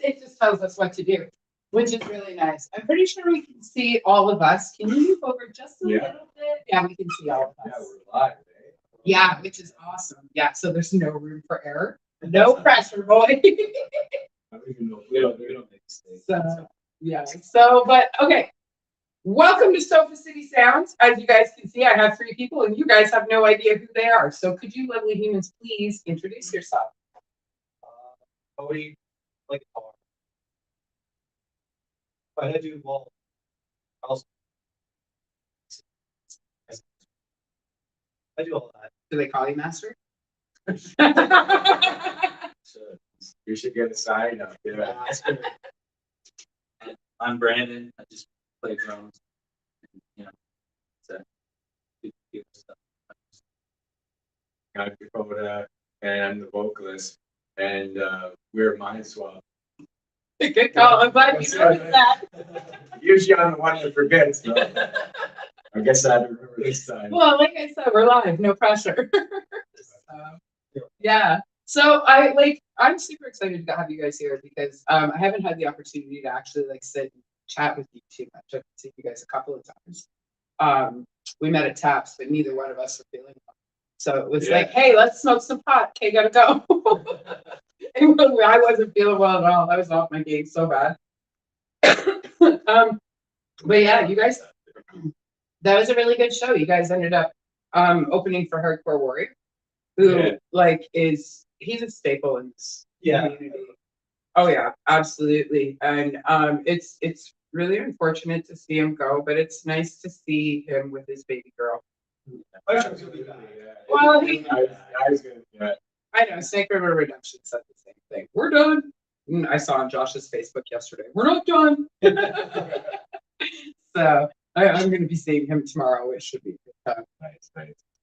it just tells us what to do, which is really nice. I'm pretty sure we can see all of us. Can you move over just a little bit? Yeah, we can see all of us. Yeah, we're live. Yeah, which is awesome. Yeah, so there's no room for error. No pressure, boy. I don't even know. We don't make mistakes. So, yeah. So, but okay. Welcome to Sofa City Sounds. As you guys can see, I have 3 people, and you guys have no idea who they are. So, could you, lovely humans, please introduce yourself? Cody, like a car. But I do well. Also, I do all that. Do they call you master? You should get a sign up. Yeah. I'm Brandon. I just play drums. You know, so stuff. I'm Dakota, and I'm the vocalist, and we're mind swap. Good call. I'm glad you noticed that. Usually I'm the one that forgets. So I guess I remember this time. Well, like I said, we're live, no pressure. Yeah. So I'm super excited to have you guys here because I haven't had the opportunity to actually sit and chat with you too much. I've seen you guys a couple of times. We met at Taps, but neither one of us were feeling well. So it was like, hey, let's smoke some pot. Okay, gotta go. And I wasn't feeling well at all. I was off my game so bad. But yeah, you guys, that was a really good show. You guys ended up opening for Hardcore Warrior, who he's a staple in this community. Oh yeah, absolutely. And it's really unfortunate to see him go, but it's nice to see him with his baby girl. Well, I know Snake River Redemption said the same thing. We're done. And I saw on Josh's Facebook yesterday. We're not done. So I'm going to be seeing him tomorrow. It should be a good time. Nice.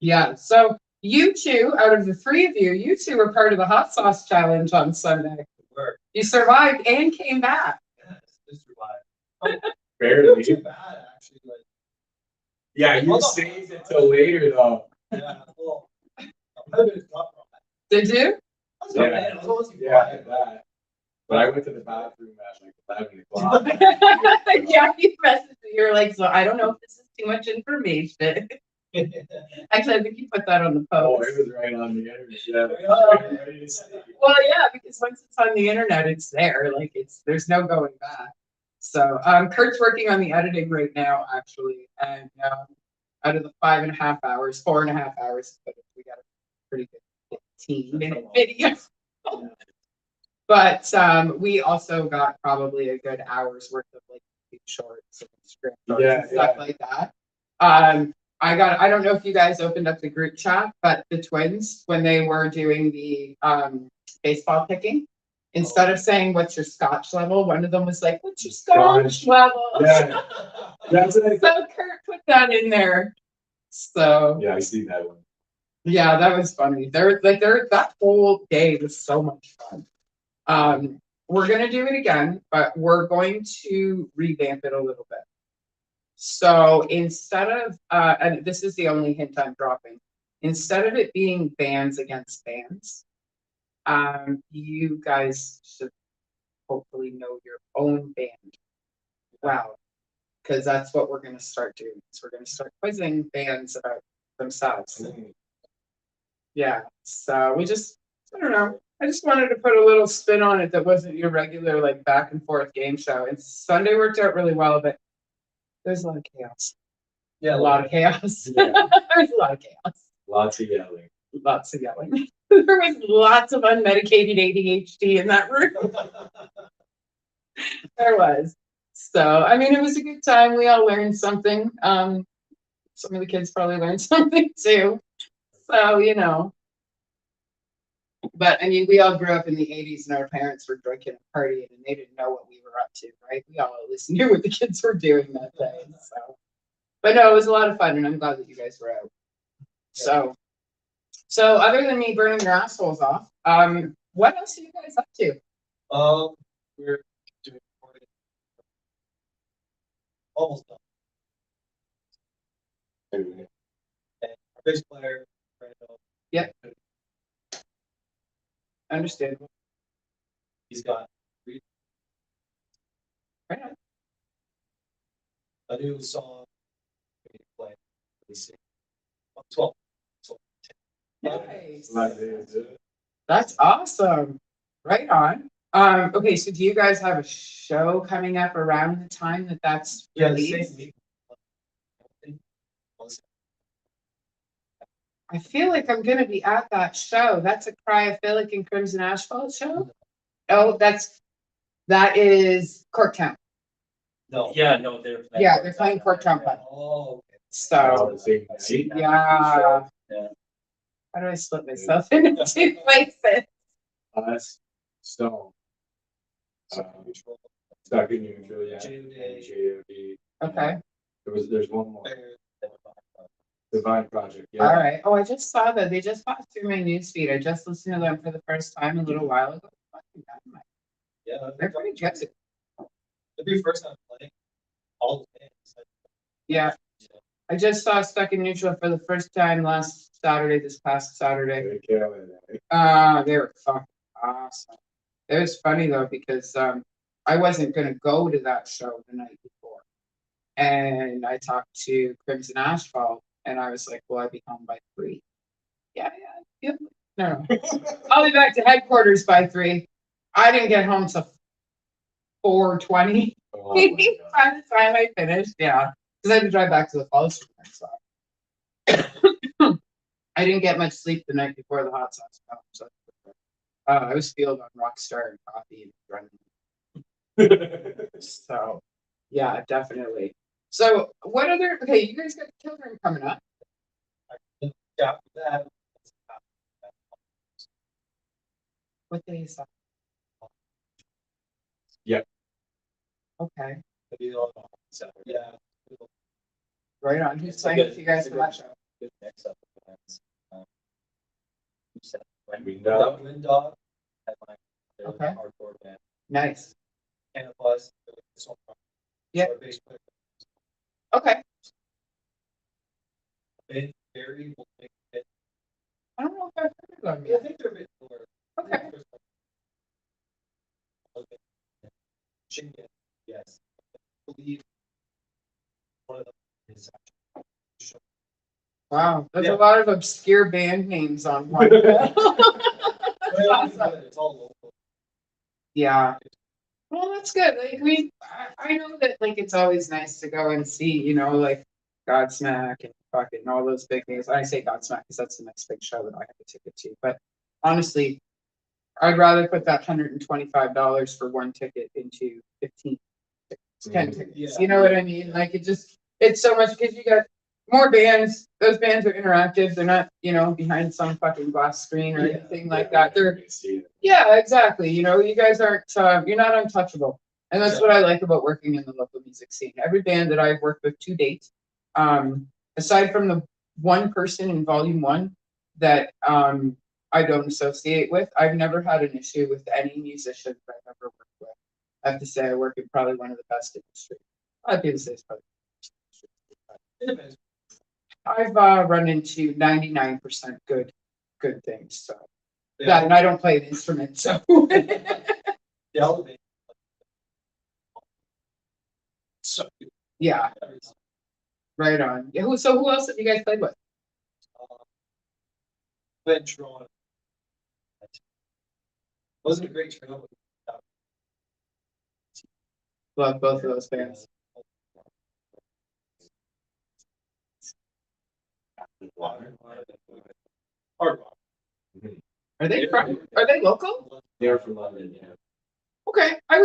Yeah. So you 2, out of the 3 of you, you 2 were part of the hot sauce challenge on Sunday. You survived and came back. Yes, just survived. Barely. Too bad, actually. Yeah, you stayed until later though. Yeah, well, Did you? Yeah. But I went to the bathroom at 11 o'clock. Yeah, you messaged me. You're like, so I don't know if this is too much information. Actually, I think you put that on the post. Oh, it was right on the internet. Yeah. Well, yeah, because once it's on the internet, it's there. There's no going back. So Kurt's working on the editing right now, actually, and out of the 5.5 hours, 4.5 hours, but we got a pretty good 15-minute video. But we also got probably a good hour's worth of shorts and script and stuff like that. I don't know if you guys opened up the group chat, but the twins, when they were doing the baseball picking, instead of saying what's your scotch level, one of them was like, what's your scotch level? Yeah. That's it. So Kurt put that in there. So yeah, I see that one. Yeah, that was funny. That whole day was so much fun. We're gonna do it again, but we're going to revamp it a little bit. So instead of and this is the only hint I'm dropping, instead of it being bands against bands, you guys should hopefully know your own band well, because that's what we're going to start doing. So we're going to start quizzing bands about themselves. Yeah, so I don't know. I just wanted to put a little spin on it that wasn't your regular back and forth game show. And Sunday worked out really well, but there's a lot of chaos. Yeah, a lot of chaos. Yeah. There's a lot of chaos. Lots of yelling. Lots of yelling. There was lots of unmedicated ADHD in that room. There was. So, I mean, it was a good time. We all learned something. Some of the kids probably learned something too. So, but I mean, we all grew up in the 80s and our parents were drinking and partying and they didn't know what we were up to, right? We all at least knew what the kids were doing that day. But no, it was a lot of fun and I'm glad that you guys were out. So other than me burning your assholes off, what else are you guys up to? We're doing recording. Almost done. And our bass player, Yep. Understandable. he's got 3 new song. We play. We sing. 12. Nice. Like they do. That's awesome. Right on. Okay, so do you guys have a show coming up around the time that that's Yeah, the released? same week. I feel like I'm gonna be at that show. That's a Cryophilic and Crimson Asphalt show? Oh, that is Corktown. No. Yeah, no, they're. Yeah, they're playing Corktown Pub. Oh, okay. So, The same night. yeah. Yeah. How do I split myself into two places? Us, Stone. So, Um, neutral. Stuck in neutral, yeah. JOD. JOD. Okay, There's one more. Fair. Divine Project, yeah. all right. Oh, I just saw that. They just passed through my newsfeed. I just listened to them for the first time a little while ago. Fucking dynamite. Yeah, They're pretty good. It'll be your first time playing all the bands. Yeah, I just saw Stuck in Neutral for the first time last Saturday, this past Saturday. They kill it, eh? They were fucking awesome. It was funny though, because I wasn't gonna go to that show the night before. And I talked to Crimson Asphalt and I was like, will I be home by 3? Yeah. No. I'll be back to headquarters by 3. I didn't get home till 4:20 Oh by my the God. time I finished, yeah. Because I had to drive back to the falls from there, so. I didn't get much sleep the night before the hot sauce. So, I was fueled on Rockstar and coffee and adrenaline. So, yeah, definitely. So, what other? Okay, you guys got the children coming up. After that, What day is that? Yep. Okay, maybe on Saturday. Yeah. right on. Who's It's a playing good- with you guys it's a for good- that show? Good mix up of bands. Who said when? We Wind know. Dog, Headline, they're Okay. a hardcore band. Nice. Canada Plus. Yeah. Our bass player, Okay. Ben Berry will make it. I don't know if I've heard of them Yeah, I yet. think they're a bit more. Okay. Okay. Chinga, yes. I believe one of them is actually. Wow, there's Yeah. a lot of obscure band names on one. bill. Awesome. It's all local. Yeah. Well, that's good. Like I know that like it's always nice to go and see, like Godsmack and fucking all those big names. I say Godsmack because that's the next big show that I have a ticket to. But honestly, I'd rather put that $125 for one ticket into 15, 10 Mhm. tickets. Yeah. You know what I mean? Like it's so much because you got more bands. Those bands are interactive. They're not, behind some fucking glass screen or Yeah. anything like that. They're See it. yeah, exactly. You guys aren't, you're not untouchable. And that's what I like about working in the local music scene. Every band that I've worked with to date, aside from the one person in volume 1 that I don't associate with, I've never had an issue with any musician that I've ever worked with. I have to say I work in probably one of the best industries. I'd be the same probably. It depends. I've run into 99% good things. So that, Yeah. and I don't play an instrument, so The elevate. So. yeah, right on. Yeah, who else have you guys played with? Ben Tron. Wasn't a great trail. Love both of those bands. Hard rock. Are they local? They're from London, yeah. Okay, I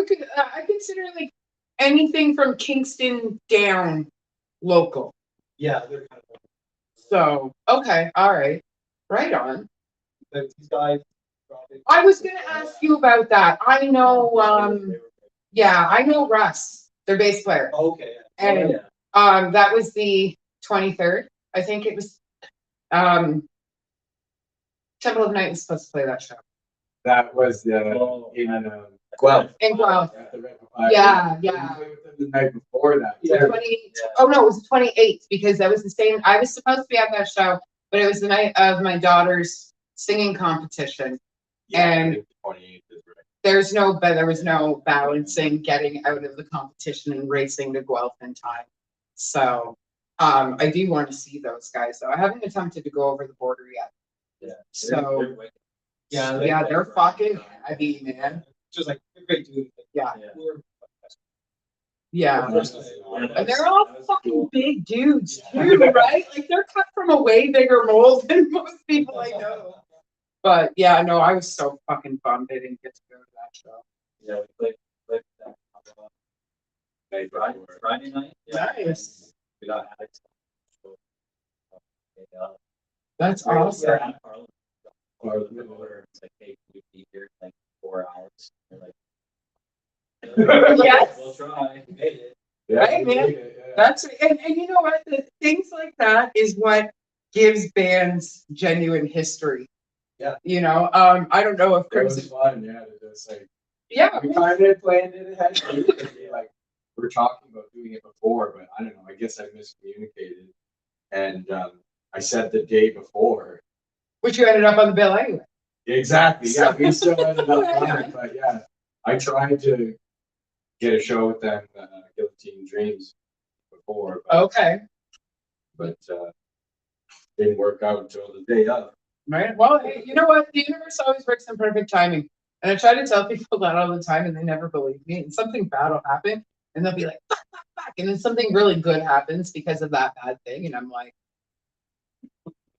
consider like anything from Kingston down local. Yeah, they're kind of. So okay, all right, right on. But these guys. I was gonna ask you about that. I know, yeah, I know Russ, their bass player, Okay. and Yeah. that was the 23rd. I think it was. Temple of Night was supposed to play that show. That was Oh, in Guelph. In Guelph. at the Red Yeah, I yeah. played with them the night before that. The 20 oh no, it was the 28th because that was the same. I was supposed to be at that show, but it was the night of my daughter's singing competition. Yeah, and I think 28th is right. There was no balancing getting out of the competition and racing to Guelph in time. So, I do want to see those guys, though. I haven't attempted to go over the border yet. Yeah. So- They're wicked. Yeah, they're fucking heavy, man. Just like, they're great dude. Yeah. We're- Yeah. Yeah, And they're all that was fucking cool. big dudes too, right? Like they're cut from a way bigger mold than most people I know. But yeah, no, I was so fucking bummed I didn't get to go to that show. Yeah, we played that Friday night. Yeah, Nice. we got addicts. That's We're awesome. at Parliament. It's like, hey, can you be here in like 4 hours? We're like, Yes. we'll try. We made it. Yeah, Right, man. yeah. That's and you know what? Things like that is what gives bands genuine history. Yeah. You know, I don't know if It was Crimson. fun, yeah, to just like, Yeah. we kind of planned it ahead. Like, we were talking about doing it before, but I don't know, I guess I miscommunicated. And, I said the day before. Which you ended up on the bill anyway. Exactly, yeah, we still ended up Yeah. on it, but yeah, I tried to get a show with them, Guillotine Dreams before, Okay. but didn't work out until the day of. Right. Well, hey, you know what? The universe always works in perfect timing. And I try to tell people that all the time, and they never believe me. And something bad will happen, and they'll be like, fuck, fuck, fuck. And then something really good happens because of that bad thing. And I'm like,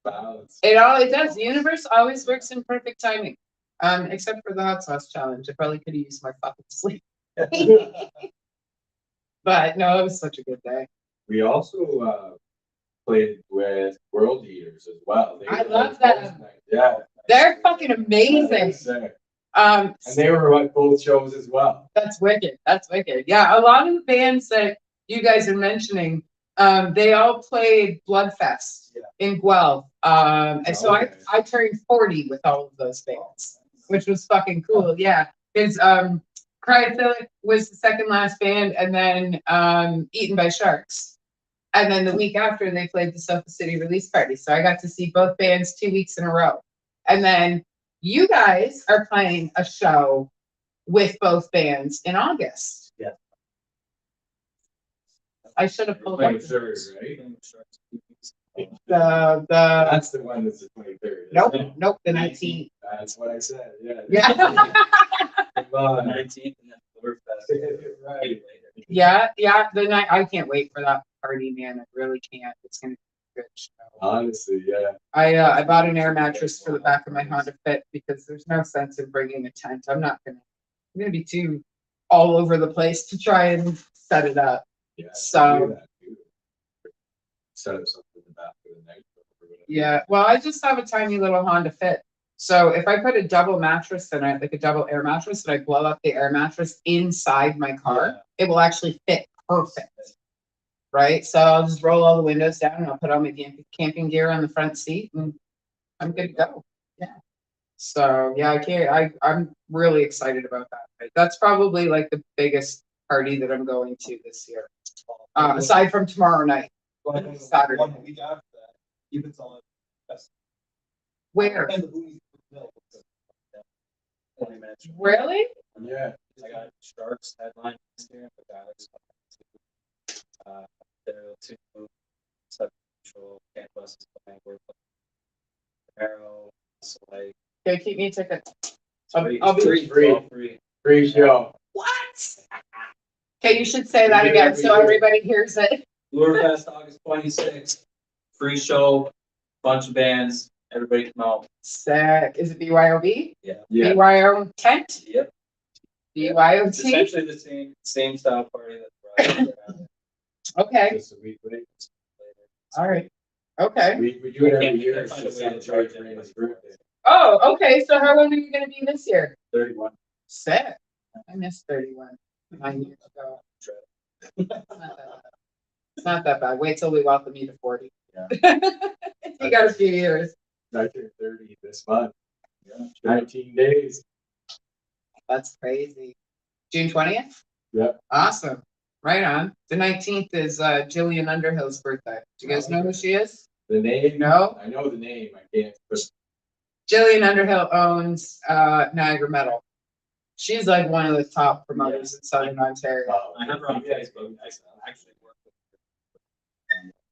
Balance. it does. The universe always works in perfect timing. Except for the hot sauce challenge. I probably could have used my fucking sleep. But no, it was such a good day. We also played with World Eaters as well. I were love both them. nice. Yeah. They're fucking amazing. Sick. And they were at both shows as well. That's wicked. That's wicked. Yeah, a lot of the bands that you guys are mentioning, they all played Bloodfest in Guelph. And so I turned 40 with all of those bands, which was fucking cool. Yeah, because Cryophilic was the second last band, and then Eaten by Sharks. And then the week after, they played the Sofa City release party. So I got to see both bands 2 weeks in a row. And then you guys are playing a show with both bands in August. Yeah. I should have pulled Like up third, right? the That's the one that's the 23rd. nope, the 19th. That's what I said. Yeah. Yeah. Come on. 19th and then Oktoberfest. Right. Yeah, the night. I can't wait for that party, man. I really can't. It's gonna be a good show. Honestly, yeah. I bought an air mattress for the back of my Honda Fit because there's no sense in bringing a tent. I'm gonna be too all over the place to try and set it up. Yeah. So- do that, too. Set up something in the back of the night. Yeah, well, I just have a tiny little Honda Fit. So if I put a double mattress in it, like a double air mattress, and I blow up the air mattress inside my car, it will actually fit perfect. Right? So I'll just roll all the windows down and I'll put all my camping gear on the front seat and I'm good to go. Yeah. So yeah, I'm really excited about that. That's probably like the biggest party that I'm going to this year. Aside from tomorrow night. Saturday. 1 week after that, even on best. Where? And the Boonies Mill. 20 minutes. Really? Yeah. I got Sharks headline this year, but Alex, the two substantial campuses playing were Arrow, so like Okay, keep me a ticket. free, I'll be free. Free show. What? Okay, you should say that again so everybody hears it. Lurefest August 26th, free show, bunch of bands, everybody come out. Sick. Is it BYOB? Yeah. BYO Kent? Yep. It's BYOT? essentially the same style party that we're having. Okay, Just a week later. all right. Okay. We do it every Can't year. find a It's way to just charge for his anybody. birthday. Oh, okay. So how long are you gonna be this year? 31. Sick. I missed 31 9 years ago. It's not that bad. Wait till we welcome you to 40. Yeah. You got a few years. I turned 30 this month. Yeah. 19 days. That's crazy. June 20th? Yep. Awesome. Right on. The 19th is Jillian Underhill's birthday. Do you guys know who she is? The name? No? I know the name. I can't. But Jillian Underhill owns Niagara Metal. She's like one of the top promoters in Southern Ontario. oh, I have her on Facebook. I actually work with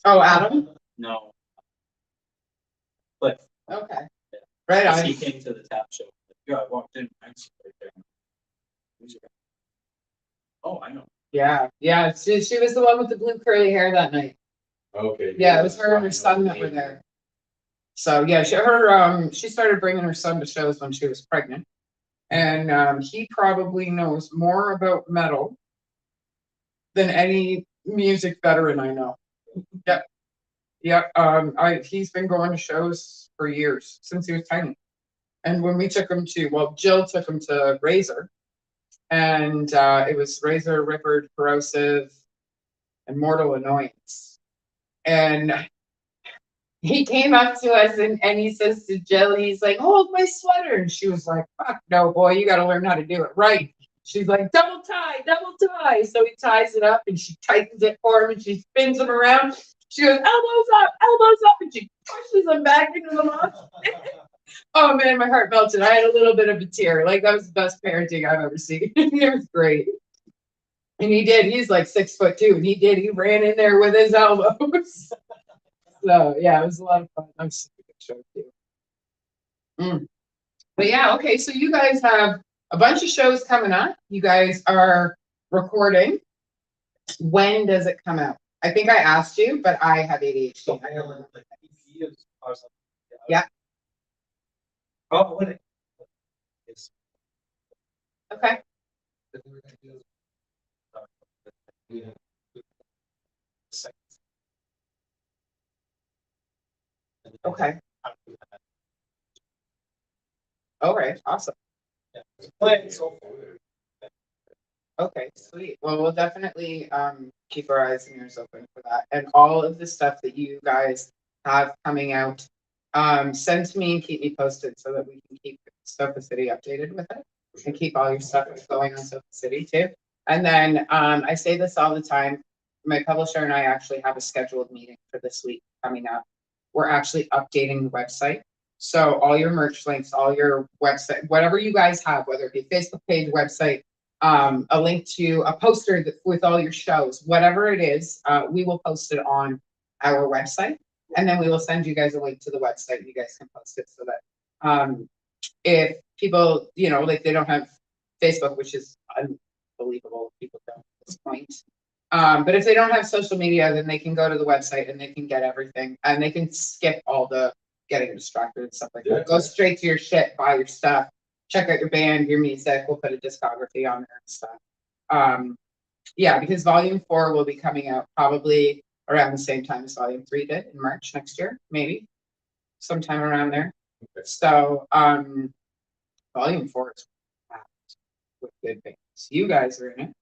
Oh, Adam? No. But Okay. Right he on. came to the tap show. Yeah, I walked in. I saw right there. Oh, I know. Yeah, yeah. She was the one with the blue curly hair that night. Okay. Yeah, it was her and her son that were there. So yeah, she started bringing her son to shows when she was pregnant, and he probably knows more about metal than any music veteran I know. Yep, yep. He's been going to shows for years since he was tiny, and when we took him to, well, Jill took him to Razor, and it was Razor, Ripper, Corrosive, and Mortal Annoyance, and he came up to us and he says to Jill, he's like, hold my sweater. And she was like, fuck no, boy, you got to learn how to do it right. She's like, double tie, double tie. So he ties it up and she tightens it for him and she spins him around. She goes, elbows up, and she pushes him back into the mouth. Oh man, my heart melted. I had a little bit of a tear. Like, that was the best parenting I've ever seen. It was great. And he did. He's like 6'2", and he ran in there with his elbows. So yeah, it was a lot of fun. I'm such a good show too. But yeah, okay. So you guys have a bunch of shows coming up. You guys are recording. When does it come out? I think I asked you, but I have ADHD. I don't remember. Yeah. Oh, when it. It's. Okay. Okay. All right. Awesome. Okay, sweet. Well, we'll definitely keep our eyes and ears open for that. And all of the stuff that you guys have coming out, send to me and keep me posted so that we can keep Sofa City updated with it and keep all your stuff going on Sofa City too. And then I say this all the time. My publisher and I actually have a scheduled meeting for this week coming up. We're actually updating the website. So all your merch links, all your website, whatever you guys have, whether it be Facebook page, website, a link to a poster with all your shows, whatever it is, we will post it on our website, and then we will send you guys a link to the website. You guys can post it so that if people, like they don't have Facebook, which is unbelievable, people don't at this point. But if they don't have social media, then they can go to the website and they can get everything, and they can skip all the getting distracted and stuff like that. Go straight to your shit, buy your stuff, check out your band, your music. We'll put a discography on there and stuff. Yeah, because Volume 4 will be coming out probably around the same time as Volume 3 did in March next year, maybe sometime around there. Okay. So Volume 4 is packed with good bands. You guys are in it,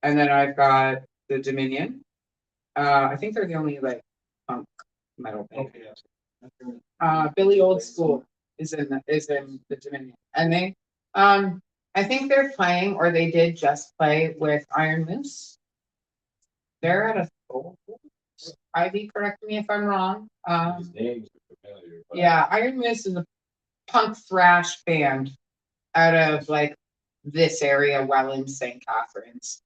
and then I've got the Dominion. I think they're the only like punk metal band. Okay. Billy Old School is in the Dominion, and they I think they're playing, or they did just play with Iron Moose. They're at a Ivy, correct me if I'm wrong. His names are familiar. Yeah, Iron Moose is a punk thrash band out of like this area, Welland, St. Catharines.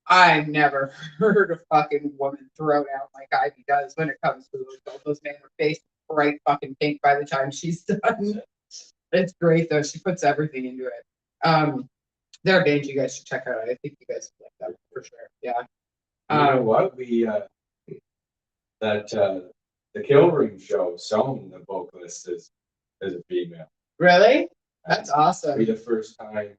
I've never heard a fucking woman thrown out like Ivy does when it comes to those men are face bright fucking pink by the time she's done. It's great though. She puts everything into it. They're a band you guys should check out. I think you guys would like that for sure. Yeah. You know what? We the Kill Room show, the vocalist is a female. Really? That's awesome. Be the first time.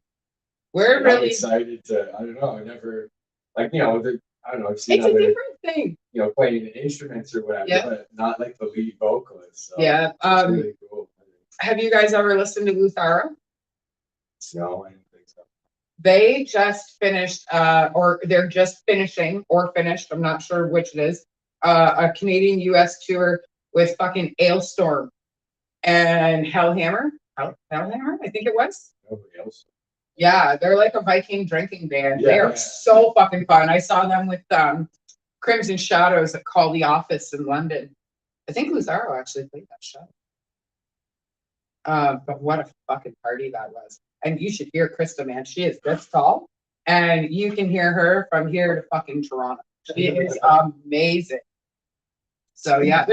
We're really excited to. I don't know. I never I don't know. I've seen it's a different thing. Playing instruments or whatever, but not like the lead vocalist. So yeah. It's really cool. Have you guys ever listened to Lutharo? No, I don't think so. They just finished, or they're just finishing, or finished, I'm not sure which it is, a Canadian-US tour with fucking Ailstorm and Hellhammer. Hellhammer, I think it was. Nobody else. Yeah, they're like a Viking drinking band. Yeah. They are so fucking fun. I saw them with Crimson Shadows at Call the Office in London. I think Luzaro actually played that show. But what a fucking party that was. And you should hear Krista, man. She is this tall. And you can hear her from here to fucking Toronto. She is amazing. So yeah,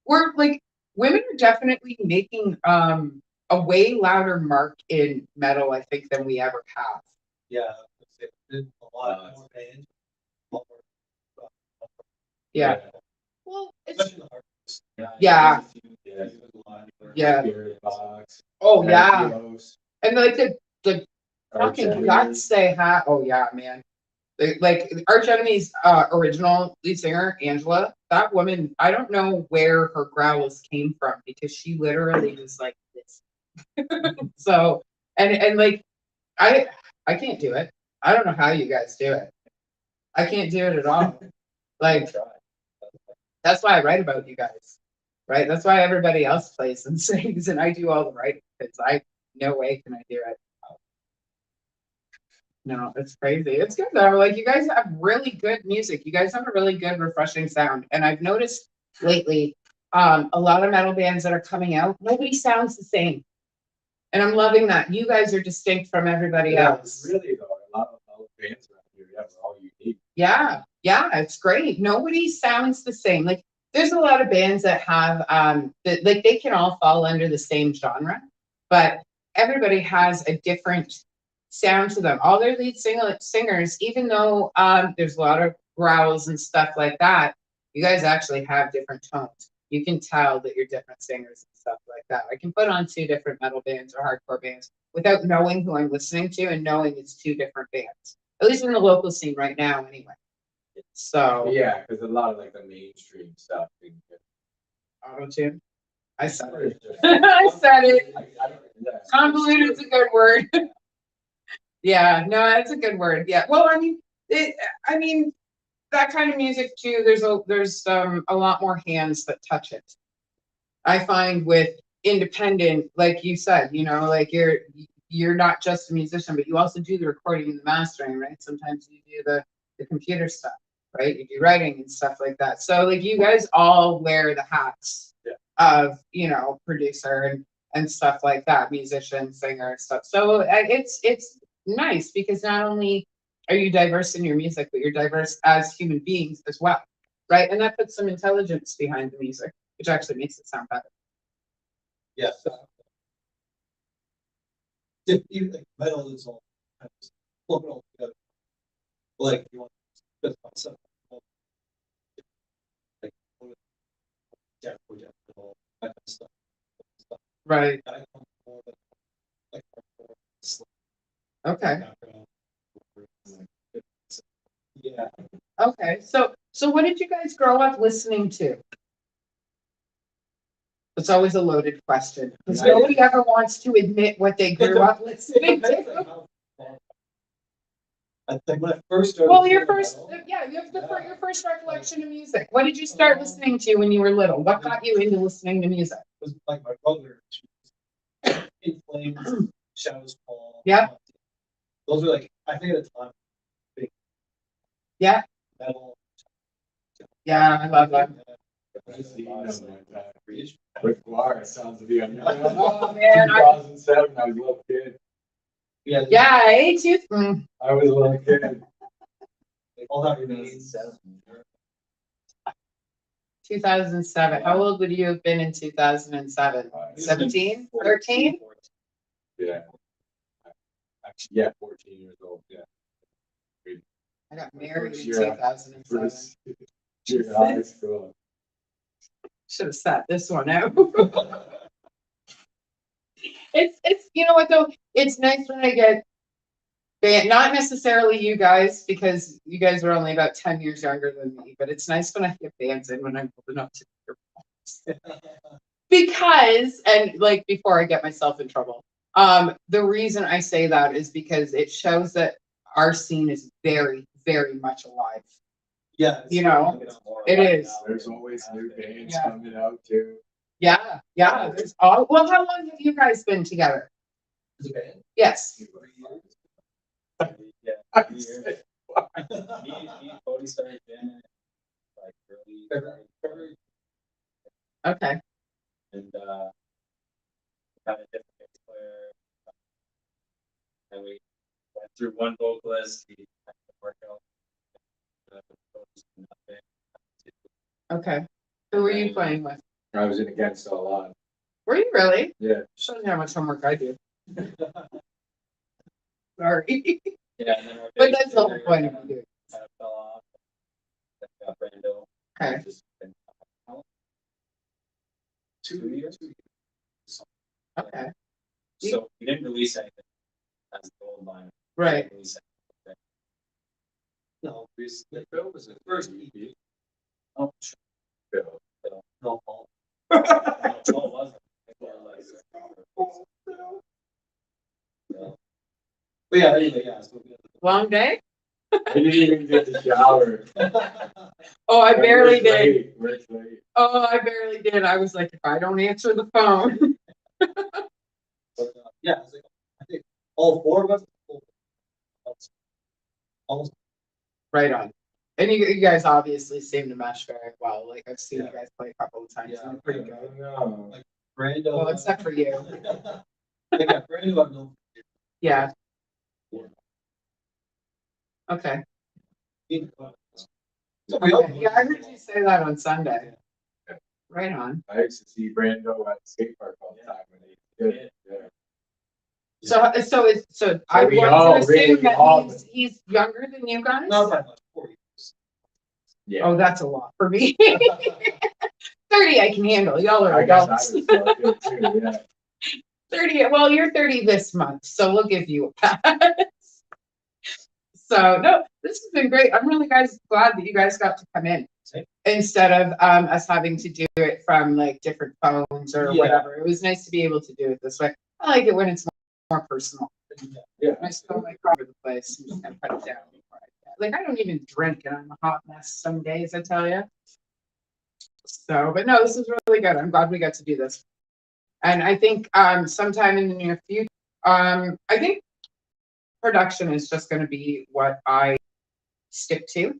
we're like women are definitely making a way louder mark in metal, I think, than we ever have. Yeah, a lot more bands. a lot more, Yeah. Well, it's Especially the hard. Yeah. Yeah. Yeah. Spirit Box. oh yeah. Angelos, And like the Arch fucking Enemy. guts they have. Oh yeah, man. Like Arch Enemy's original lead singer, Angela, that woman, I don't know where her growls came from because she literally was like this. So and like I can't do it. I don't know how you guys do it. I can't do it at all. Like that's why I write about you guys. Right? That's why everybody else plays and sings and I do all the writing because no way can I do it. No, it's crazy. It's good though. Like you guys have really good music. You guys have a really good, refreshing sound. And I've noticed lately, a lot of metal bands that are coming out, nobody sounds the same. And I'm loving that. You guys are distinct from everybody Yeah, else. really though, a lot of bands around here, yeah, we're all unique. Yeah, yeah, it's great. Nobody sounds the same. Like there's a lot of bands that have that like they can all fall under the same genre, but everybody has a different sound to them. All their lead singers, even though there's a lot of growls and stuff like that, you guys actually have different tones. You can tell that you're different singers and stuff like that. I can put on two different metal bands or hardcore bands without knowing who I'm listening to and knowing it's two different bands. At least in the local scene right now, anyway. So Yeah, because a lot of like the mainstream stuff. auto tune. I said it. I said it. Convoluted's a good word. Yeah, no, it's a good word. Yeah. Well, I mean, I mean, that kind of music too. There's a lot more hands that touch it. I find with independent, like you said, like you're not just a musician, but you also do the recording and the mastering, right? Sometimes you do the computer stuff, right? You do writing and stuff like that. So like you guys all wear the hats of, producer and stuff like that, musician, singer, and stuff. So it's nice because not only are you diverse in your music, but you're diverse as human beings as well, right? And that puts some intelligence behind the music, which actually makes it sound better. Yeah. Even like metal is all kind of clump it all together. Like you want to put something like Jack or Jack all that kind of stuff. Right. I come more like hardcore, slam Okay. background. Yeah. Okay. So what did you guys grow up listening to? It's always a loaded question because nobody ever wants to admit what they grew up listening to. I think when I first started. Well, your first recollection of music. What did you start listening to when you were little? What got you into listening to music? Was like my brother. In Flames, Shadows Fall. Yeah. Those were like, I think at the time, big Yeah. metal. Yeah, I love that. With Guar, it sounds to be on. Oh man, 2007, I was a little kid. yeah, I too. I was a little kid. All that remains. 2007. How old would you have been in 2007? 17? 13? Yeah. Actually, yeah, 14 years old. Yeah. I got married in First year- 2007. First year of high school. Should have sat this one out. It's you know what though? It's nice when I get not necessarily you guys, because you guys are only about 10 years younger than me, but it's nice when I get bands in when I'm old enough to because, and like before I get myself in trouble, the reason I say that is because it shows that our scene is very, very much alive. Yeah. It is. There's always new bands Yeah. coming out too. Yeah. There's well, how long have you guys been together? As a band? Yes. Yeah. Me and Cody started jamming like early February, Okay. and got a different bass player. And we went through one vocalist. We had to work out. Okay. Who were you playing with? I was in against all odds. Were you really? Yeah. Shows you how much homework I do. Sorry. Yeah, and then our But big that's the whole sitter point of kind it. of fell off. Then we got Brando. Okay. Just been- 2 years. Okay. So we didn't release anything as the gold line. Right. We didn't release anything. No, Phil was the first EP. Oh, sure. Phil. No, Paul. No, it wasn't. It was But yeah, anyway, yeah. So Long day? I didn't even get to shower. Oh, I barely Work's did. late, work's late. Oh, I barely did. I was like, if I don't answer the phone. But, yeah, it's like, I think all 4 of us. Almost. Right on. And you guys obviously seem to mesh very well. Like I've seen you Yeah. guys play a couple of times. Yeah. And they're pretty good. No. Brando. Well, except for you. Yeah, Brando, I've known. Yeah. Okay. So we all. Okay. Yeah, I heard you say that on Sunday. Right on. I used to see Brando at the skate park all the time when he did. Yeah. So I we want all to assume really that all- he's younger than you guys. Not that much, 4 years. Yeah. Oh, that's a lot for me. 30 I can handle. Y'all are I guess I adults. was so good too, yeah. 30, well, you're 30 this month, so we'll give you a pass. So no, this has been great. I'm really glad that you guys got to come in instead of us having to do it from like different phones or Yeah. whatever. It was nice to be able to do it this way. I like it when it's more personal. Yeah. I still like all over the place and just kind of put it down. Like I don't even drink and I'm a hot mess some days, I tell you. So, but no, this is really good. I'm glad we got to do this. And I think sometime in the near future, I think production is just going to be what I stick to.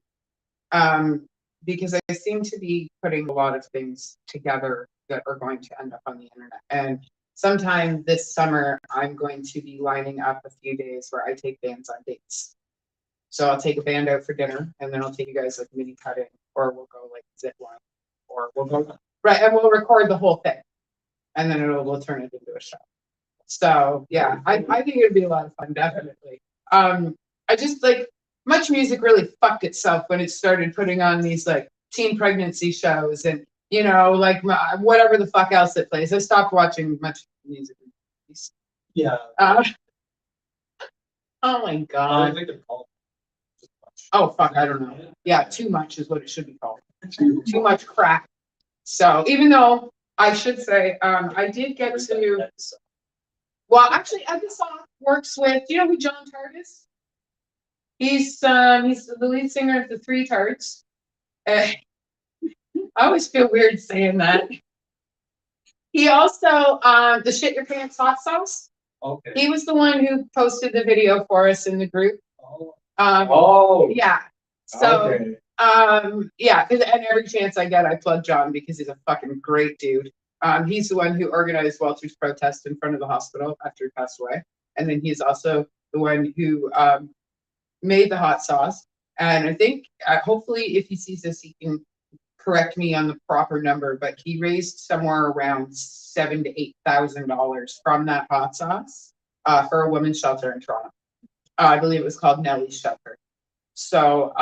Because I seem to be putting a lot of things together that are going to end up on the internet. And sometime this summer, I'm going to be lining up a few days where I take bands on dates. So I'll take a band out for dinner and then I'll take you guys like mini cutting, or we'll go like zip line, or we'll go right and we'll record the whole thing. And then we'll turn it into a show. So yeah, I think it'd be a lot of fun, definitely. I just like Much Music really fucked itself when it started putting on these like teen pregnancy shows and like whatever the fuck else it plays. I stopped watching Much Music. Yeah. Oh my I god. think they're called. Oh fuck, I don't know. Yeah, too much is what it should be called. Too much crap. So even though I should say, I did get to. Well, actually, Episode works with. Do you know who John Tart is? He's the lead singer of the Three Tarts. I always feel weird saying that. He also the Shit Your Pants hot sauce. Okay. He was the one who posted the video for us in the group. Oh. Oh. Yeah. So. Okay. Yeah, and every chance I get, I plug John because he's a fucking great dude. He's the one who organized Walter's protest in front of the hospital after he passed away. And then he's also the one who made the hot sauce. And I think, hopefully, if he sees this, he can correct me on the proper number, but he raised somewhere around $7,000 to $8,000 from that hot sauce for a women's shelter in Toronto. I believe it was called Nellie's Shelter. So,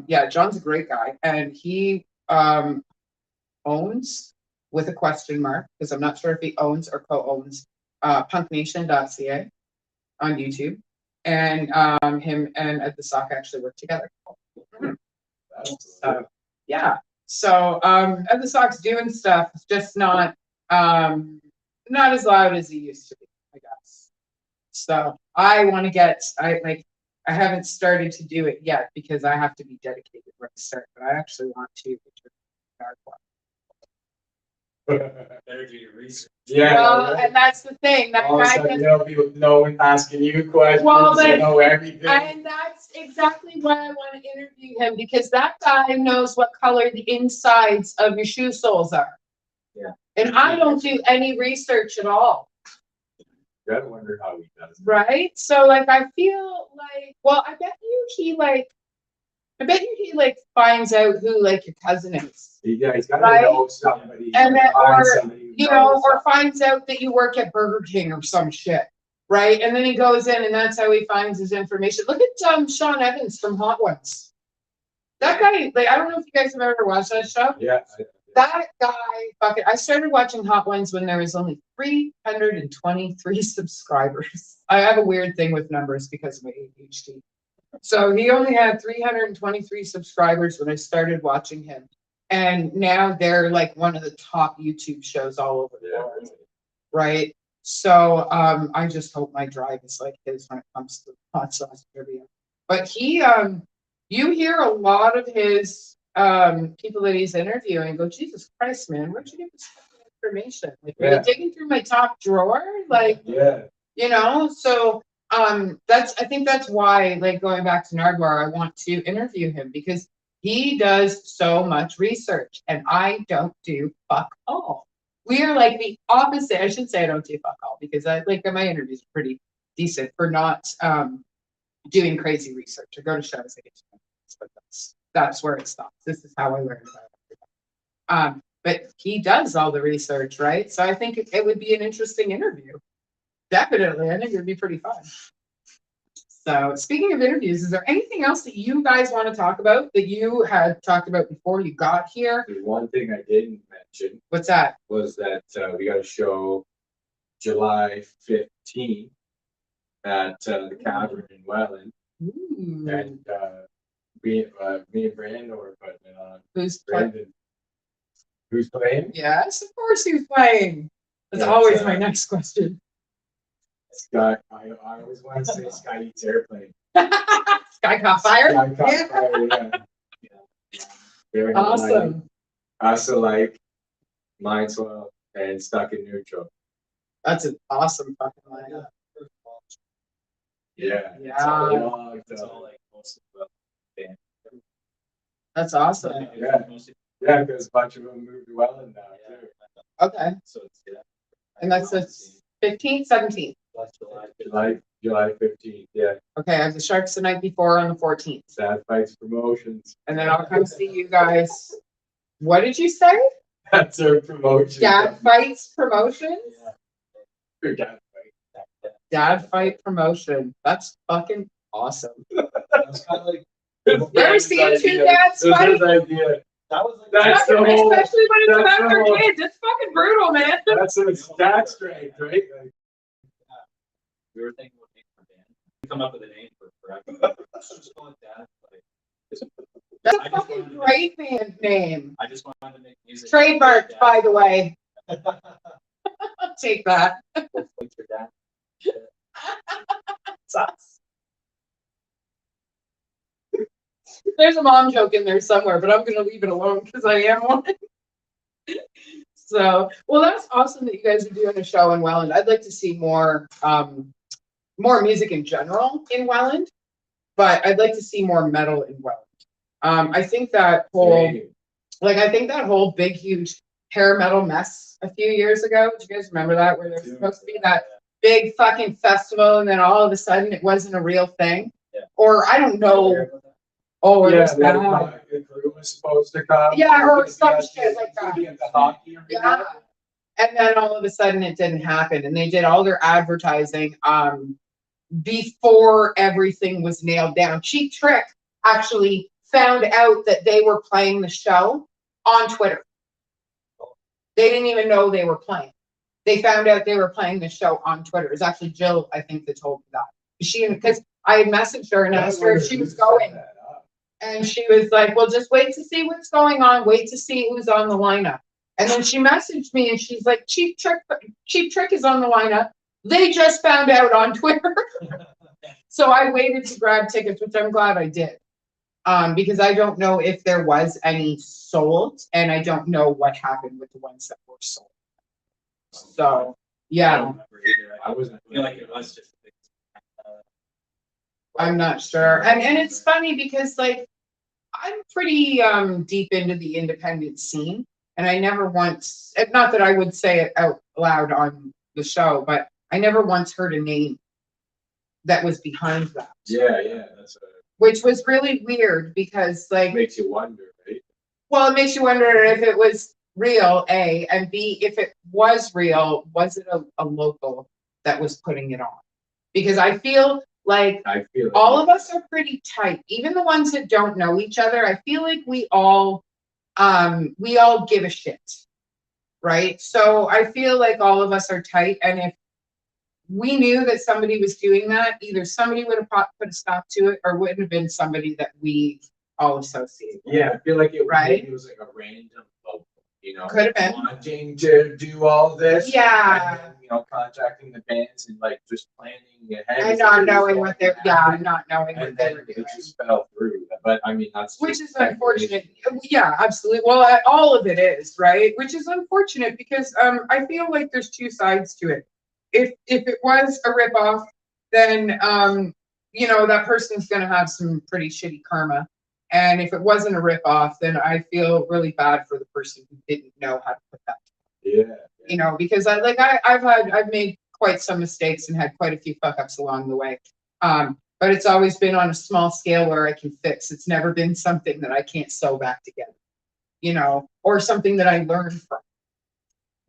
yeah, John's a great guy, and he owns, with a question mark, because I'm not sure if he owns or co-owns, punknation.ca on YouTube, and him and Ed the Sock actually work together. So, yeah, so Ed the Sock's doing stuff, it's just not as loud as he used to be, I guess. So I want to get, I haven't started to do it yet because I have to be dedicated when I start, but I actually want to. Better do your research. Yeah. Well, and that's the thing. That All of a guy sudden, does, people know asking you questions, Well, but- you know everything. and that's exactly why I want to interview him, because that guy knows what color the insides of your shoe soles are. Yeah. And I don't do any research at all. You gotta wonder how he does it. Right? So like I feel like, well, I bet you he finds out who like your cousin is. Yeah, he's gotta Right? know somebody. And then, find or, somebody who you know, knows or somebody. finds out that you work at Burger King or some shit, right? And then he goes in and that's how he finds his information. Look at Sean Evans from Hot Ones. That guy, like, I don't know if you guys have ever watched that show. Yeah. That guy, fucking, I started watching Hot Ones when there was only 323 subscribers. I have a weird thing with numbers because of my ADHD. So he only had 323 subscribers when I started watching him. And now they're like one of the top YouTube shows all over the world. Right? So I just hope my drive is like his when it comes to hot sauce trivia. But he you hear a lot of his people that he's interviewing go, Jesus Christ, man, where'd you get this information? Like, are you digging through my top drawer? Like, Yeah. you know, so I think that's why, like, going back to Nardwar, I want to interview him because he does so much research and I don't do fuck all. We are like the opposite. I should say I don't do fuck all because I like my interviews are pretty decent for not doing crazy research. I go to shows, I get to know things, but that's where it stops. This is how I learn about it. But he does all the research, right? So I think it would be an interesting interview. Definitely. I think it would be pretty fun. So speaking of interviews, is there anything else that you guys want to talk about that you had talked about before you got here? There's one thing I didn't mention What's that? was that we got a show July 15th at the Cavern in Welland. Ooh. And me and Brandon are putting it on. Who's playing? Brandon. Who's playing? Yes, of course he's playing. That's That's, always my next question. Sky. I always want to say Sky Eats Airplane. Sky caught fire? Sky Caught Yeah. Fire, yeah. Very Awesome. I also like Mindswell and Stuck in Neutral. That's an awesome fucking lineup. Yeah. Yeah. It's all It's all like most of the band. That's awesome. Yeah. Yeah, because a bunch of them moved to Welland now too. Okay. So it's, yeah. And that's the 15th, 17th. July 15th, yeah. Okay, I have the Sharks the night before on the 14th. Sad Fights Promotions. And then I'll come see you guys. What did you say? That's our promotion. Dad Fights Promotion? Or Dad Fight. Dad Fight Promotion. That's fucking awesome. That's kind of like. You ever seen two dads That's fight? his idea. That was like. That's the Fucking- whole- especially when it's that's about the their whole- kids. It's fucking brutal, man. That's a stat strength, right? Like, We were thinking what name for band. We come up with a name for forever. Let's just call it that. Like, That's I a just fucking wanted to great band name. I just wanted to make music. Trademarked, by the way. Take that. For that. It's us. There's a mom joke in there somewhere, but I'm going to leave it alone because I am one. So, well, that's awesome that you guys are doing a show in Welland. I'd like to see more music in general in Welland, but I'd like to see more metal in Welland. I think that whole, big, huge hair metal mess a few years ago. Do you guys remember that? Where there was supposed to be that big fucking festival and then all of a sudden it wasn't a real thing? Yeah. Or I don't know. Oh, it yeah, was bad. the crew was supposed to come. Yeah, or It was some gonna be shit like that. at the hockey arena. Yeah. And then all of a sudden it didn't happen. And they did all their advertising before everything was nailed down. Cheap Trick actually found out that they were playing the show on Twitter. They didn't even know they were playing. They found out they were playing the show on Twitter. It was actually Jill, I think, that told me that. Because I had messaged her and asked her if she was going. And she was like, well, just wait to see what's going on. Wait to see who's on the lineup. And then she messaged me and she's like, Cheap Trick is on the lineup. They just found out on Twitter. So I waited to grab tickets, which I'm glad I did. Because I don't know if there was any sold and I don't know what happened with the ones that were sold. So, I yeah, don't remember either. I wasn't. I feel like it was just. I'm not sure. And it's funny because like I'm pretty deep into the independent scene and I never once, not that I would say it out loud on the show, but I never once heard a name that was behind that. Yeah, that's what Which was really weird because like makes you wonder, right? Well, it makes you wonder if it was real, A, and B, if it was real, was it a local that was putting it on? Because I feel like I feel. all of us are pretty tight, even the ones that don't know each other. I feel like we all give a shit, right? So I feel like all of us are tight, and if we knew that somebody was doing that, either somebody would have put a stop to it, or wouldn't have been somebody that we all associate with. Yeah, I feel like Right? it was like a random local, you know, Could have been. wanting to do all this. Yeah. And then, you know, contacting the bands and like just planning ahead. And as not if it was knowing going what they're, to yeah, happen. not knowing what And they then were it doing. just fell through. But I mean, that's Which just is unfortunate. speculation. Yeah, absolutely. Well, all of it is, right? Which is unfortunate because I feel like there's two sides to it. If it was a ripoff, then you know, that person's gonna have some pretty shitty karma. And if it wasn't a ripoff, then I feel really bad for the person who didn't know how to put that. Yeah. You know, because I've made quite some mistakes and had quite a few fuck ups along the way. But it's always been on a small scale where I can fix. It's never been something that I can't sew back together, you know, or something that I learned from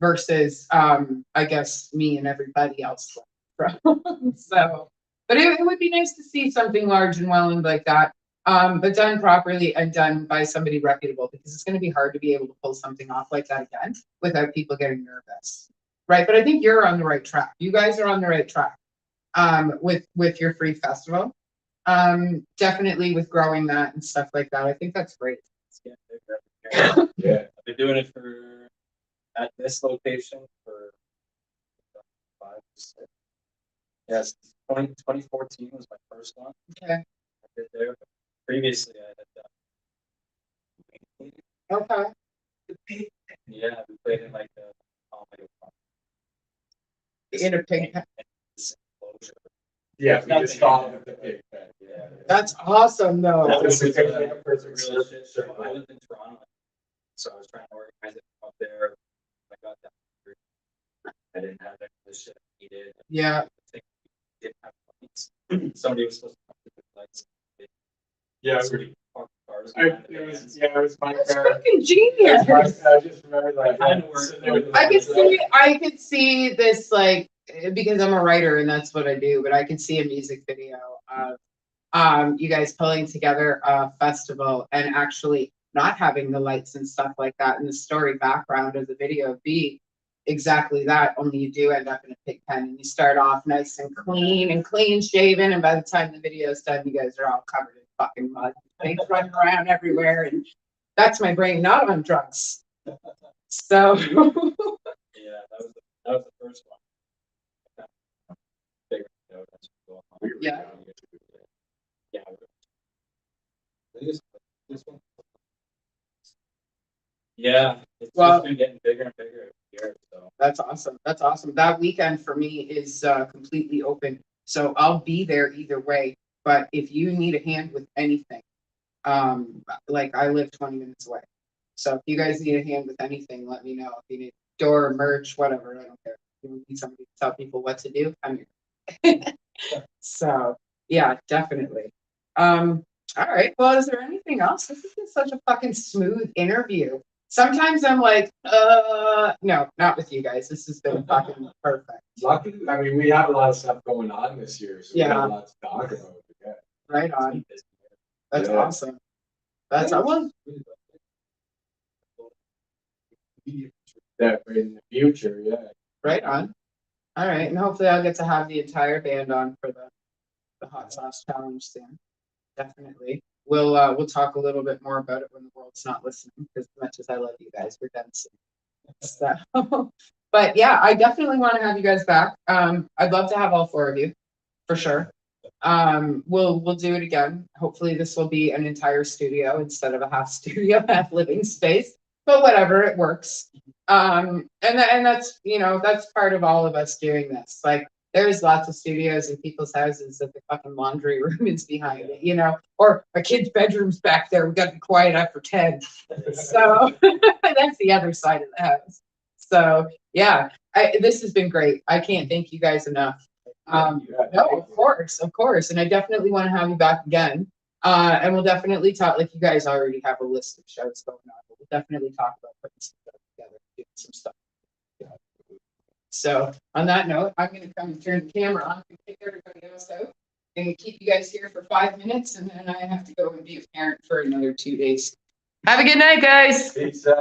versus I guess me and everybody else learned from. So, but it would be nice to see something large and well and like that. But done properly and done by somebody reputable, because it's going to be hard to be able to pull something off like that again without people getting nervous, right? But I think you're on the right track. You guys are on the right track with your free festival. Definitely with growing that and stuff like that. I think that's great. Yeah. I've been doing it at this location for 5 6. Yes, 2014 was my first one. Okay. I did there. Previously, I had done. Okay. Yeah, we played in like a comedy. In a pink. Yeah, we just call it the big pen. Yeah. That's awesome, though. That was Just a like a perfect real shit show. circle. I lived in Toronto, so I was trying to organize it up there. I got that. I didn't have the shit I needed. Yeah. Didn't have lights. Somebody was supposed to come to the lights. Yeah, Somebody parked cars it behind the was, vans. yeah, it was my That's car. fucking genius. I just remember that. Kind of worked. I could see this, like, because I'm a writer and that's what I do, but I could see a music video of you guys pulling together a festival and actually not having the lights and stuff like that, and the story background of the video be exactly that, only you do end up in a pig pen and you start off nice and clean shaven, and by the time the video's done, you guys are all covered in fucking mud. Things running around everywhere, and that's my brain not on drugs. So Yeah, that was the first one. Figured it out as we go along. Yeah. Yeah. This one. Yeah, it's Well- just been getting bigger and bigger every year, so. that's awesome. That's awesome. That weekend for me is completely open. So I'll be there either way. But if you need a hand with anything, like I live 20 minutes away. So if you guys need a hand with anything, let me know. If you need door, merch, whatever, I don't care. If you need somebody to tell people what to do, I'm here. So yeah, definitely. All right. Well, is there anything else? This has been such a fucking smooth interview. Sometimes I'm like, no, not with you guys. This has been fucking perfect. Lucky, I mean, we have a lot of stuff going on this year, so we Yeah. have a lot to talk about. Yeah. Right on. That's Yeah. awesome. That's awesome. That in the future, yeah. Right on. All right. And hopefully I'll get to have the entire band on for the hot sauce challenge soon. Definitely. We'll talk a little bit more about it when the world's not listening, because as much as I love you guys, we're done soon. So, but yeah, I definitely want to have you guys back. I'd love to have all four of you, for sure. We'll do it again. Hopefully this will be an entire studio instead of a half studio, half living space. But whatever, it works. And that's, you know, that's part of all of us doing this. Like, there's lots of studios in people's houses that the fucking laundry room is behind it, you know, or a kid's bedroom's back there. We got to be quiet after 10. So that's the other side of the house. So yeah, this has been great. I can't thank you guys enough. No, of course. And I definitely want to have you back again. And we'll definitely talk, like you guys already have a list of shows going on, but we'll definitely talk about putting some stuff together, getting some stuff. So on that note, I'm gonna come and turn the camera on and kick everybody else out and keep you guys here for 5 minutes, and then I have to go and be a parent for another 2 days. Have a good night, guys. Pizza.